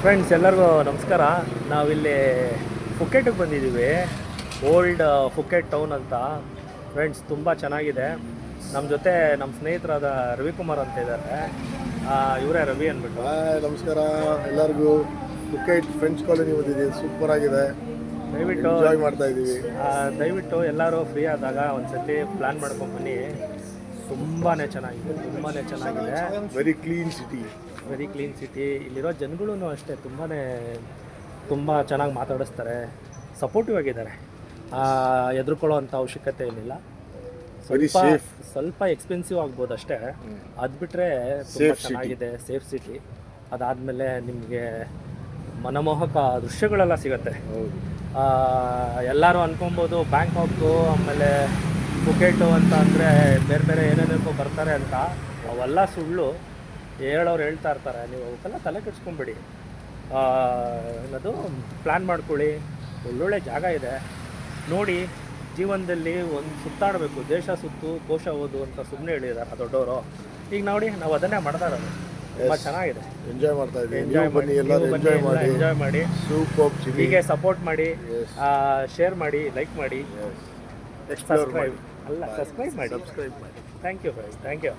Friends ಎಲ್ಲರಿಗೂ ನಮಸ್ಕಾರ. ನಾವಿಲ್ಲಿ ಫುಕೆಟಿಗೆ ಬಂದಿದ್ದೀವಿ. ಓಲ್ಡ್ ಫುಕೆಟ್ ಟೌನ್ ಅಂತ. ಫ್ರೆಂಡ್ಸ್ ತುಂಬ ಚೆನ್ನಾಗಿದೆ. ನಮ್ಮ ಜೊತೆ ನಮ್ಮ ಸ್ನೇಹಿತರಾದ ರವಿಕುಮಾರ್ ಅಂತ ಇದ್ದಾರೆ. ಇವರೇ ರವಿ ಅಂದ್ಬಿಟ್ಟು. ನಮಸ್ಕಾರ ಎಲ್ಲರಿಗೂ. ಫುಕೆಟ್ ಫ್ರೆಂಡ್ಸ್ ಕಾಲೋನಿ ಬಂದಿದ್ದೀವಿ, ಸೂಪರ್ ಆಗಿದೆ. ದಯವಿಟ್ಟು ಎಂಜಾಯ್ ಮಾಡ್ತಾ ಇದ್ದೀವಿ. ದಯವಿಟ್ಟು ಎಲ್ಲರೂ ಫ್ರೀ ಆದಾಗ ಒಂದ್ಸತಿ ಪ್ಲ್ಯಾನ್ ಮಾಡ್ಕೊಂಡು ಬನ್ನಿ. ತುಂಬಾ ಚೆನ್ನಾಗಿದೆ. Very clean city. ಇಲ್ಲಿರೋ ಜನಗಳೂ ಅಷ್ಟೇ ತುಂಬ ಚೆನ್ನಾಗಿ ಮಾತಾಡಿಸ್ತಾರೆ, ಸಪೋರ್ಟಿವ್ ಆಗಿದ್ದಾರೆ. ಹೆದರ್ಕೊಳ್ಳೋ ಅಂಥ ಅವಶ್ಯಕತೆ ಏನಿಲ್ಲ. ಸ್ವಲ್ಪ ಎಕ್ಸ್ಪೆನ್ಸಿವ್ ಆಗ್ಬೋದು ಅಷ್ಟೇ. ಅದು ಬಿಟ್ಟರೆ ತುಂಬ ಚೆನ್ನಾಗಿದೆ, ಸೇಫ್ ಸಿಟಿ. ಅದಾದಮೇಲೆ ನಿಮಗೆ ಮನಮೋಹಕ ದೃಶ್ಯಗಳೆಲ್ಲ ಸಿಗುತ್ತೆ. ಎಲ್ಲರೂ ಅಂದ್ಕೊಬೋದು ಬ್ಯಾಂಕಾಕು ಆಮೇಲೆ ಫುಕೆಟು ಅಂತ ಅಂದರೆ ಬೇರೆ ಬೇರೆ ಏನೇನಕ್ಕೂ ಬರ್ತಾರೆ ಅಂತ. ಅವೆಲ್ಲ ಸುಳ್ಳು. ಹೇಳೋರು ಹೇಳ್ತಾ ಇರ್ತಾರೆ, ನೀವು ಅವಕ್ಕೆಲ್ಲ ತಲೆ ಕೆಡಿಸ್ಕೊಂಬಿಡಿ. ಏನದು ಪ್ಲ್ಯಾನ್ ಮಾಡ್ಕೊಳ್ಳಿ. ಒಳ್ಳೊಳ್ಳೆ ಜಾಗ ಇದೆ ನೋಡಿ. ಜೀವನದಲ್ಲಿ ಒಂದು ಸುತ್ತಾಡಬೇಕು, ದೇಶ ಸುತ್ತು ಕೋಶ ಓದು ಅಂತ ಸುಮ್ಮನೆ ಹೇಳಿದ್ದಾರೆ ದೊಡ್ಡವರು. ಈಗ ನೋಡಿ, ನಾವು ಅದನ್ನೇ ಮಾಡ್ತಾ ಇರೋದು. ತುಂಬ ಚೆನ್ನಾಗಿದೆ. ಎಂಜಾಯ್ ಮಾಡ್ತಾ ಇದ್ದೀವಿ. ಎಂಜಾಯ್ ಮಾಡಿ. Super city. ಹೀಗೆ ಸಪೋರ್ಟ್ ಮಾಡಿ, ಶೇರ್ ಮಾಡಿ, ಲೈಕ್ ಮಾಡಿ, ಸಬ್ಸ್ಕ್ರೈಬ್ ಮಾಡಿ. Thank you.